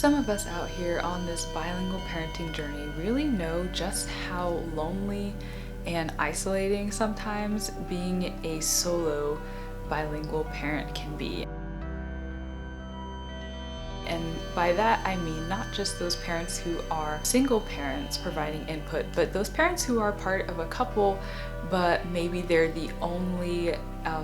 Some of us out here on this bilingual parenting journey really know just how lonely and isolating sometimes being a solo bilingual parent can be. And by that I mean not just those parents who are single parents providing input, but those parents who are part of a couple, but maybe they're the only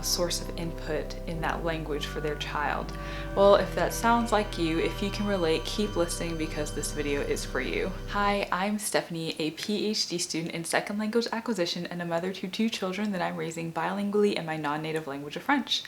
source of input in that language for their child. Well, if that sounds like you, if you can relate, keep listening because this video is for you. Hi, I'm Stephanie, a PhD student in second language acquisition and a mother to two children that I'm raising bilingually in my non-native language of French.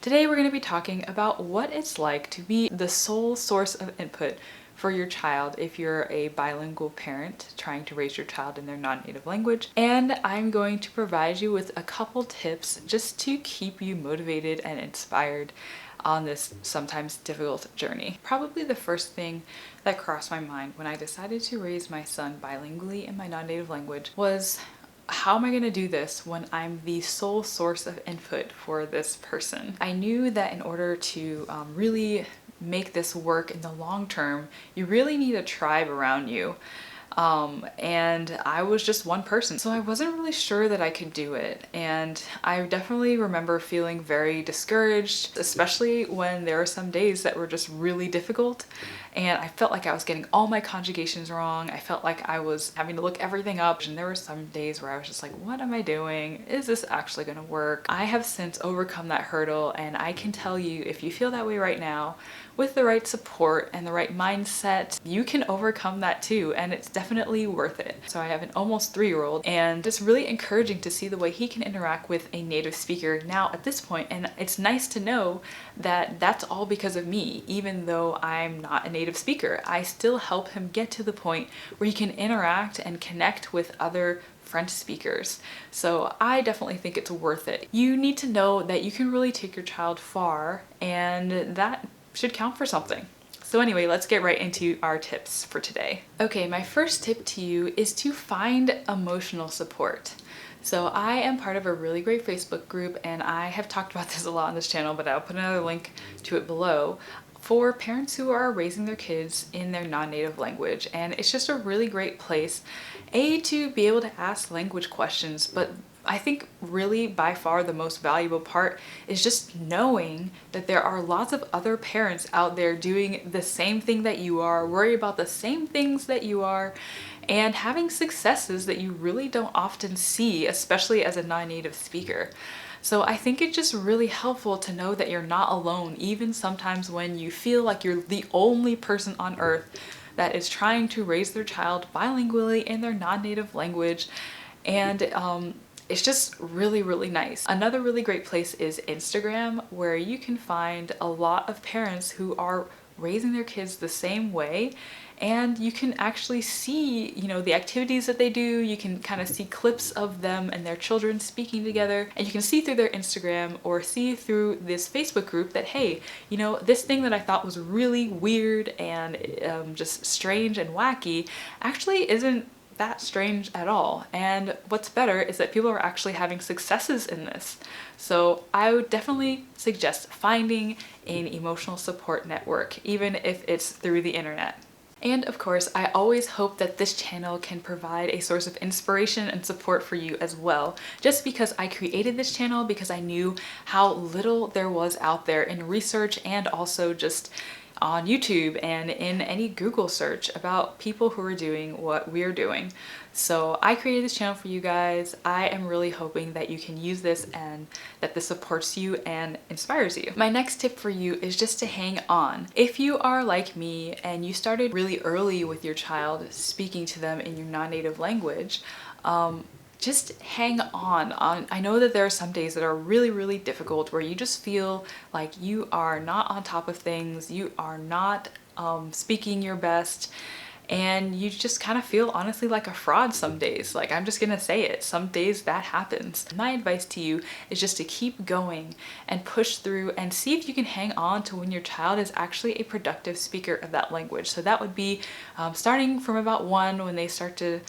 Today we're going to be talking about what it's like to be the sole source of input for your child if you're a bilingual parent trying to raise your child in their non-native language. And I'm going to provide you with a couple tips just to keep you motivated and inspired on this sometimes difficult journey. Probably the first thing that crossed my mind when I decided to raise my son bilingually in my non-native language was, how am I going to do this when I'm the sole source of input for this person? I knew that in order to really make this work in the long term, you really need a tribe around you. And I was just one person, so I wasn't really sure that I could do it. And I definitely remember feeling very discouraged, especially when there were some days that were just really difficult. And I felt like I was getting all my conjugations wrong. I felt like I was having to look everything up. And there were some days where I was just like, what am I doing? Is this actually gonna work? I have since overcome that hurdle, and I can tell you, if you feel that way right now, with the right support and the right mindset, you can overcome that too, and it's definitely worth it. So I have an almost 3-year-old, and it's really encouraging to see the way he can interact with a native speaker now at this point, and it's nice to know that that's all because of me. Even though I'm not a native speaker, I still help him get to the point where he can interact and connect with other French speakers. So I definitely think it's worth it. You need to know that you can really take your child far, and that should count for something. So anyway, let's get right into our tips for today. Okay, my first tip to you is to find emotional support. So I am part of a really great Facebook group, and I have talked about this a lot on this channel, but I'll put another link to it below, for parents who are raising their kids in their non-native language. And it's just a really great place, to be able to ask language questions, but I think really by far the most valuable part is just knowing that there are lots of other parents out there doing the same thing that you are, worry about the same things that you are, and having successes that you really don't often see, especially as a non-native speaker. So I think it's just really helpful to know that you're not alone, even sometimes when you feel like you're the only person on earth that is trying to raise their child bilingually in their non-native language. And it's just really, really nice. Another really great place is Instagram, where you can find a lot of parents who are raising their kids the same way, and you can actually see, the activities that they do. You can kind of see clips of them and their children speaking together, and you can see through their Instagram or see through this Facebook group that, hey, this thing that I thought was really weird and just strange and wacky actually isn't that strange at all. And what's better is that people are actually having successes in this. So I would definitely suggest finding an emotional support network, even if it's through the internet. And of course, I always hope that this channel can provide a source of inspiration and support for you as well. Just because I created this channel because I knew how little there was out there in research and also just on YouTube and in any Google search about people who are doing what we're doing. So I created this channel for you guys. I am really hoping that you can use this and that this supports you and inspires you. My next tip for you is just to hang on. If you are like me and you started really early with your child speaking to them in your non-native language, just hang on. I know that there are some days that are really, really difficult where you just feel like you are not on top of things, you are not speaking your best, and you just kind of feel honestly like a fraud some days. Like, I'm just gonna say it, some days that happens. My advice to you is just to keep going and push through and see if you can hang on to when your child is actually a productive speaker of that language. So that would be starting from about 1 when they start to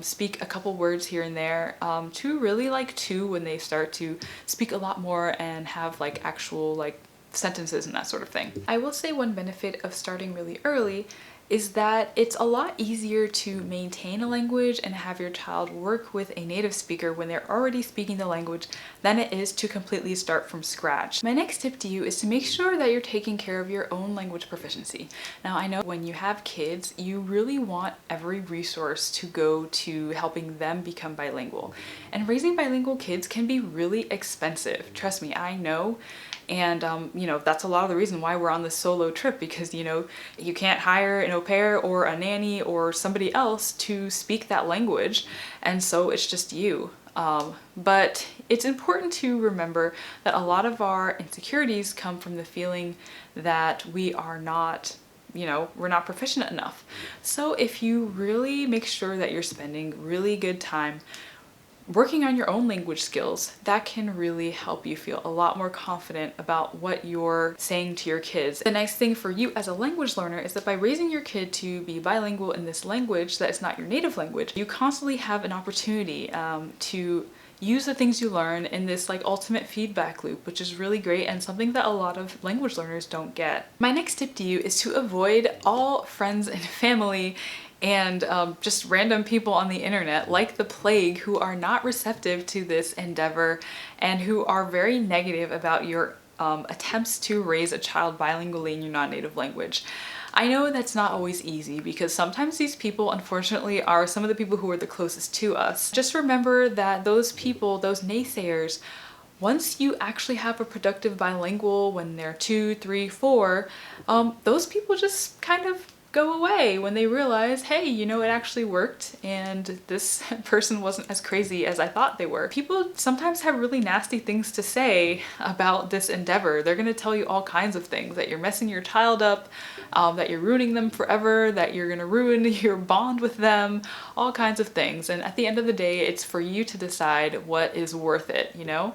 speak a couple words here and there, to really like 2 when they start to speak a lot more and have like actual like sentences and that sort of thing. I will say one benefit of starting really early is that it's a lot easier to maintain a language and have your child work with a native speaker when they're already speaking the language than it is to completely start from scratch. My next tip to you is to make sure that you're taking care of your own language proficiency. Now, I know when you have kids, you really want every resource to go to helping them become bilingual. And raising bilingual kids can be really expensive. Trust me, I know. And, you know, that's a lot of the reason why we're on this solo trip, because, you know, you can't hire an au pair or a nanny or somebody else to speak that language. And so it's just you. But it's important to remember that a lot of our insecurities come from the feeling that we are not, you know, we're not proficient enough. So if you really make sure that you're spending really good time working on your own language skills, that can really help you feel a lot more confident about what you're saying to your kids. The nice thing for you as a language learner is that by raising your kid to be bilingual in this language that is not your native language, you constantly have an opportunity to use the things you learn in this like ultimate feedback loop, which is really great and something that a lot of language learners don't get. My next tip to you is to avoid all friends and family and just random people on the internet like the plague who are not receptive to this endeavor and who are very negative about your attempts to raise a child bilingually in your non-native language. I know that's not always easy because sometimes these people unfortunately are some of the people who are the closest to us. Just remember that those people, those naysayers, once you actually have a productive bilingual when they're 2, 3, 4, those people just kind of go away when they realize, hey, you know, it actually worked and this person wasn't as crazy as I thought they were. People sometimes have really nasty things to say about this endeavor. They're gonna tell you all kinds of things, that you're messing your child up, that you're ruining them forever, that you're gonna ruin your bond with them, all kinds of things. And at the end of the day, it's for you to decide what is worth it, you know?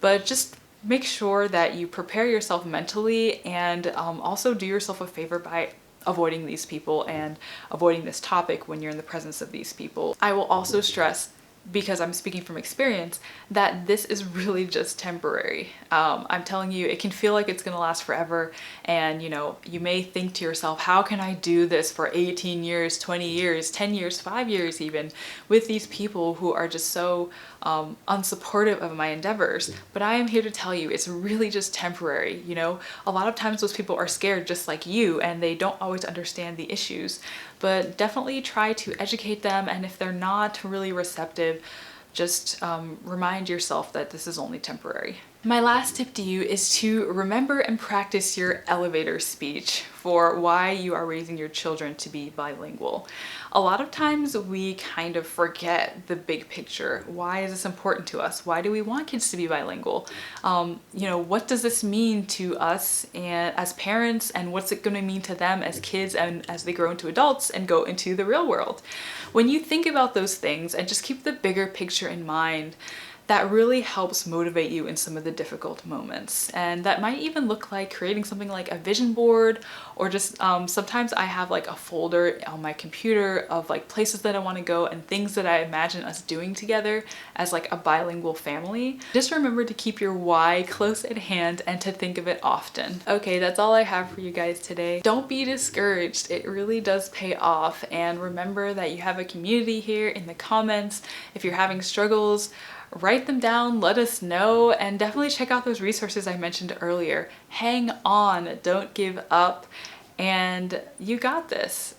But just make sure that you prepare yourself mentally and also do yourself a favor by avoiding these people and avoiding this topic when you're in the presence of these people. I will also stress, because I'm speaking from experience, that this is really just temporary. I'm telling you, it can feel like it's gonna last forever. And you know, you may think to yourself, how can I do this for 18 years, 20 years, 10 years, 5 years even, with these people who are just so unsupportive of my endeavors? But I am here to tell you, it's really just temporary. You know, a lot of times those people are scared just like you and they don't always understand the issues, but definitely try to educate them. And if they're not really receptive, just remind yourself that this is only temporary. My last tip to you is to remember and practice your elevator speech for why you are raising your children to be bilingual. A lot of times we kind of forget the big picture. Why is this important to us? Why do we want kids to be bilingual? You know, what does this mean to us and as parents, and what's it going to mean to them as kids and as they grow into adults and go into the real world? When you think about those things and just keep the bigger picture in mind, that really helps motivate you in some of the difficult moments. And that might even look like creating something like a vision board, or just sometimes I have like a folder on my computer of like places that I want to go and things that I imagine us doing together as like a bilingual family. Just remember to keep your why close at hand and to think of it often. Okay, that's all I have for you guys today. Don't be discouraged. It really does pay off. And remember that you have a community here in the comments. If you're having struggles, write them down, let us know, and definitely check out those resources I mentioned earlier. Hang on, don't give up, and you got this.